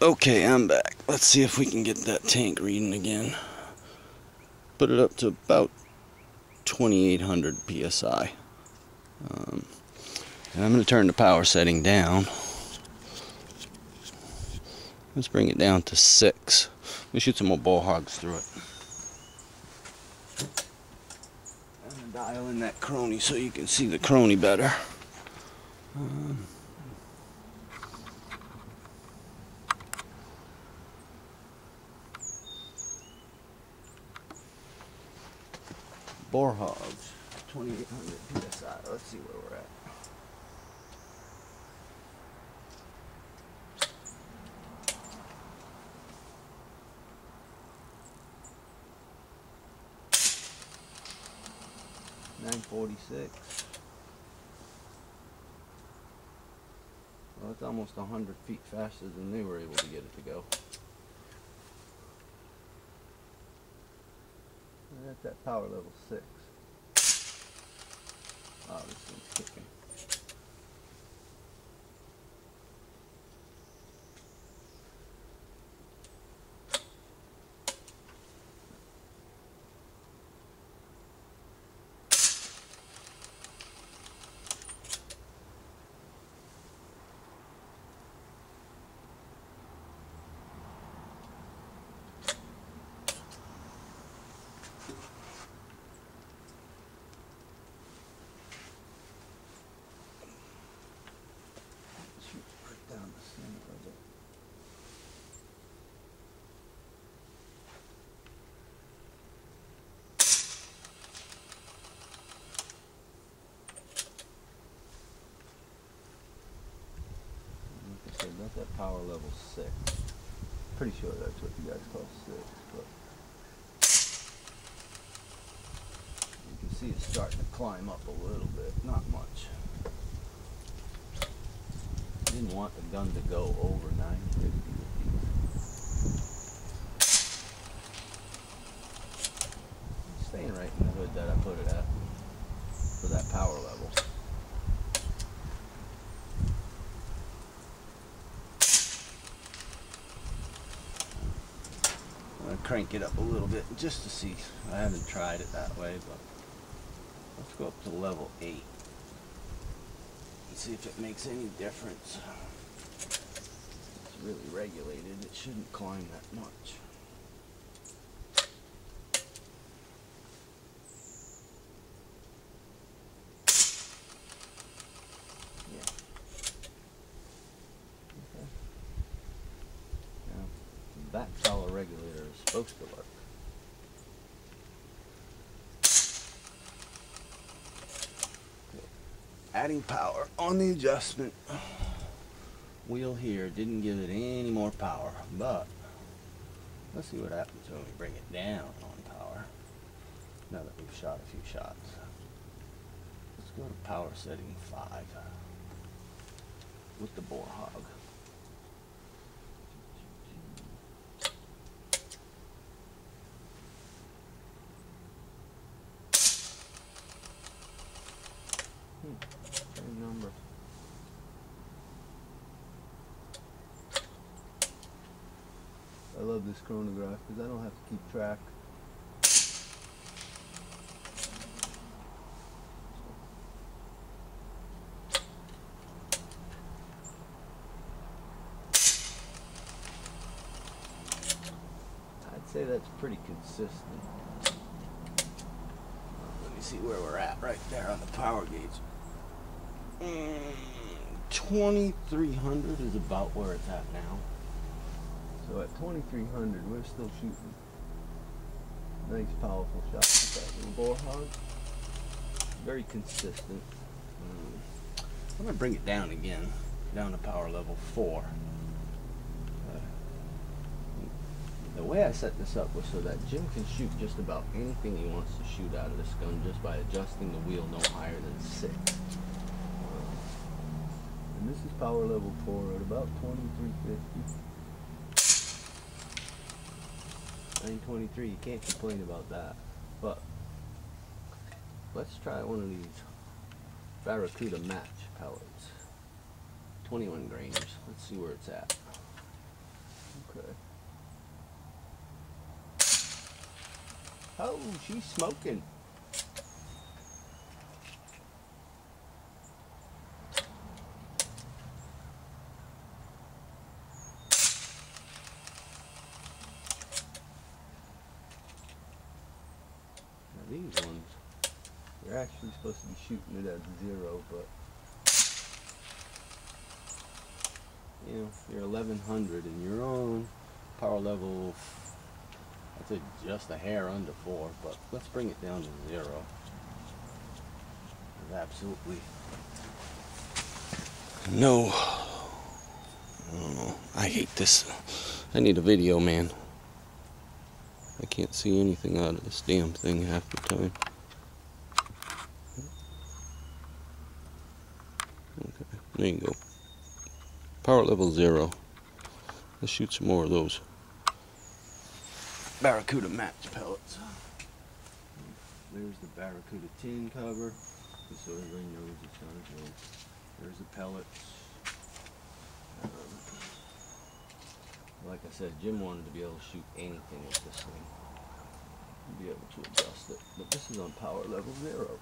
Okay, I'm back. Let's see if we can get that tank reading again. Put it up to about 2800 psi. And I'm going to turn the power setting down. Let's bring it down to 6. Let me shoot some more bull hogs through it. I'm going to dial in that crony so you can see the crony better. Boar hogs, 2800 psi. Let's see where we're at. .946. Well, it's almost 100 feet faster than they were able to get it to go. And that's at power level 6. Oh, this thing's kicking. That's at power level 6. Pretty sure that's what you guys call 6, but you can see it's starting to climb up a little bit, not much. Didn't want the gun to go over 950 with these. It's staying right in the hood that I put it at for that power level. Crank it up a little bit just to see. I haven't tried it that way, but let's go up to level 8 and see if it makes any difference. It's really regulated. It shouldn't climb that much. Yeah. Okay. Now, that power regulator is supposed to work. Okay. Adding power on the adjustment wheel here didn't give it any more power, but let's see what happens when we bring it down on power. Now that we've shot a few shots, let's go to power setting 5 with the boar hog. Same number. I love this chronograph because I don't have to keep track. I'd say that's pretty consistent. Let me see where we're at right there on the power gauge. 2300 is about where it's at now. So at 2300, we're still shooting nice, powerful shots with that little boar hog. Very consistent. I'm gonna bring it down again, down to power level 4. The way I set this up was so that Jim can shoot just about anything he wants to shoot out of this gun just by adjusting the wheel no higher than 6. And this is power level 4 at about 2350. 923, you can't complain about that. But let's try one of these Barracuda match pellets. 21 grainers. Let's see where it's at. Okay. Oh, she's smoking. Now these ones, you're actually supposed to be shooting it at 0, but you know, you're 1100 and you're on power level, I'd say just a hair under 4, but let's bring it down to 0. There's absolutely no, I don't know, I hate this. I need a video, man. I can't see anything out of this damn thing half the time. Okay, there you go. Power level 0. Let's shoot some more of those Barracuda match pellets. There's the Barracuda tin cover, just so everybody knows it's not a joke. There's the pellets. Like I said, Jim wanted to be able to shoot anything with this thing. Be able to adjust it, but this is on power level 0.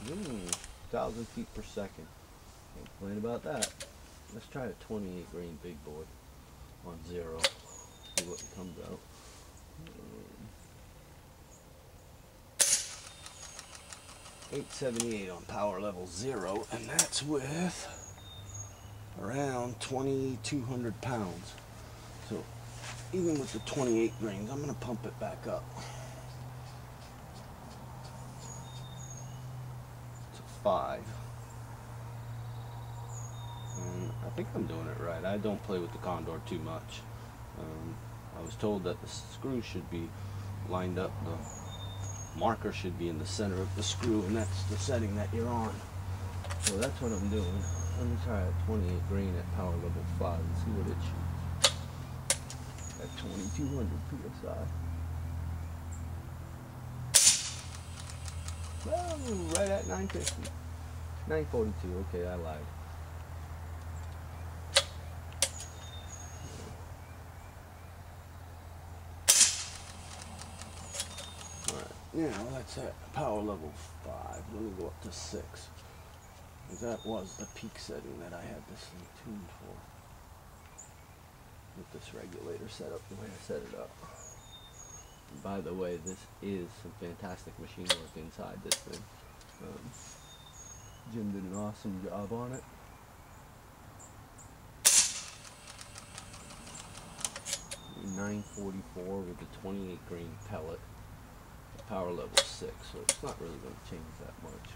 Mm, 1,000 feet per second. Can't complain about that. Let's try a 28 grain big boy on 0. See what comes out. 878 on power level 0, and that's with around 2,200 pounds. So even with the 28 grains, I'm going to pump it back up to 5. And I think I'm doing it right. I don't play with the Condor too much. I was told that the screw should be lined up, the marker should be in the center of the screw, and that's the setting that you're on. So that's what I'm doing. Let me try a 28 grain at power level 5 and see what it shoots at 2,200 psi. Oh, right at 950. 942. Okay, I lied. Now that's at power level 5. Let me go up to 6. That was the peak setting that I had this thing tuned for. With this regulator set up the way I set it up. And by the way, this is some fantastic machine work inside this thing. Jim did an awesome job on it. .944 with the 28 grain pellet. Power level 6, so it's not really going to change that much.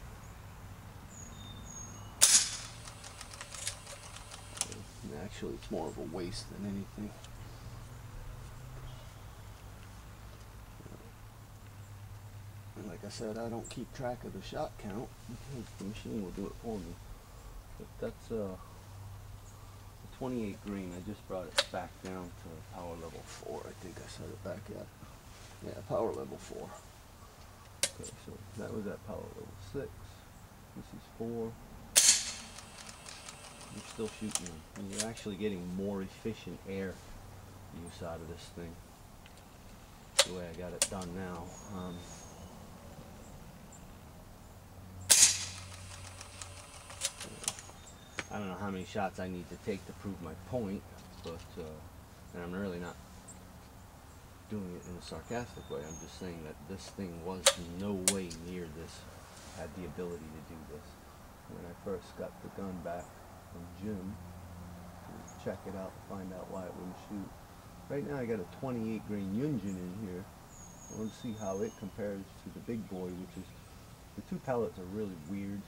And actually, it's more of a waste than anything. And like I said, I don't keep track of the shot count because the machine will do it for me. But that's the 28 grain. I just brought it back down to power level 4. I think I set it back at, yeah, power level 4. Okay, so that was at power level 6. This is 4. You're still shooting them. And you're actually getting more efficient air use out of this thing. The way I got it done now. I don't know how many shots I need to take to prove my point, but and I'm really not doing it in a sarcastic way. I'm just saying that this thing was no way near this, had the ability to do this. When I first got the gun back from Jim to check it out and find out why it wouldn't shoot. Right now I got a 28 grain Yunjin in here. I want to see how it compares to the big boy, which is, the two pellets are really weird.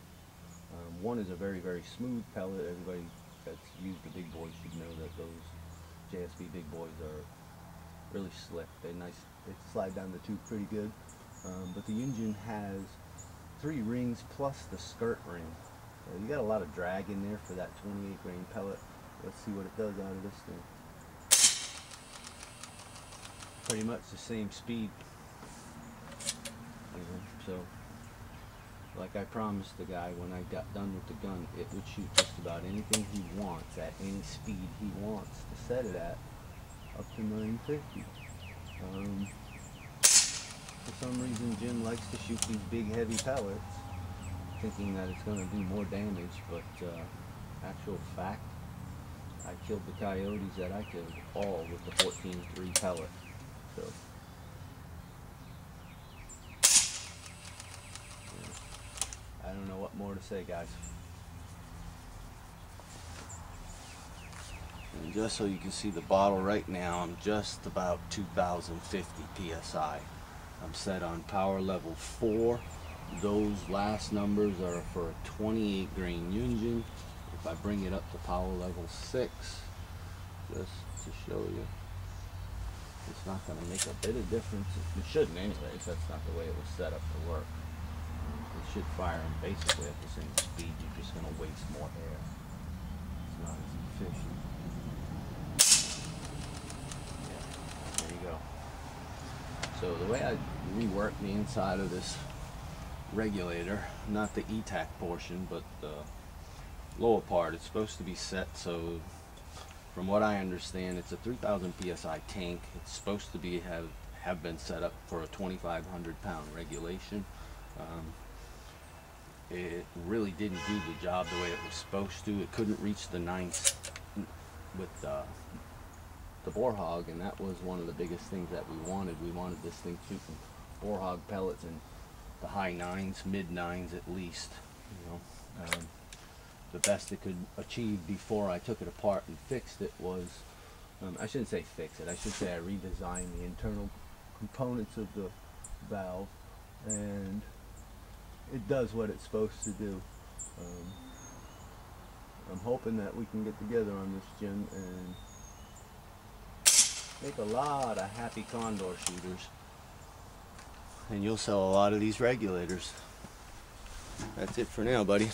One is a very, very smooth pellet. Everybody that's used the big boys should know that those JSB big boys are really slick. They're nice. They slide down the tube pretty good. But the Yunjin has 3 rings plus the skirt ring. You got a lot of drag in there for that 28 grain pellet. Let's see what it does out of this thing. Pretty much the same speed. So like I promised the guy when I got done with the gun, it would shoot just about anything he wants at any speed he wants to set it at, up to 950. For some reason Jim likes to shoot these big heavy pellets, thinking that it's going to do more damage, but actual fact, I killed the coyotes that I killed all with the 14-3 pellet. So I don't know what more to say, guys. And just so you can see the bottle right now, I'm just about 2050 psi. I'm set on power level 4. Those last numbers are for a 28 grain Union. If I bring it up to power level 6, just to show you, it's not going to make a bit of difference. It shouldn't anyways, that's not the way it was set up to work. It should fire them basically at the same speed, you're just going to waste more air. It's not as efficient. Yeah, there you go. So the way I rework the inside of this regulator, not the etac portion, but the lower part, it's supposed to be set so, from what I understand, it's a 3000 psi tank. It's supposed to be have been set up for a 2,500 pound regulation. It really didn't do the job the way it was supposed to. It couldn't reach the 9s with the boar hog, and that was one of the biggest things that we wanted. We wanted this thing shooting boar hog pellets in the high 9s, mid 9s at least. You know, the best it could achieve before I took it apart and fixed it was, I shouldn't say fix it, I should say I redesigned the internal components of the valve, and it does what it's supposed to do. I'm hoping that we can get together on this, Jim, and make a lot of happy condor shooters, and you'll sell a lot of these regulators. That's it for now, buddy.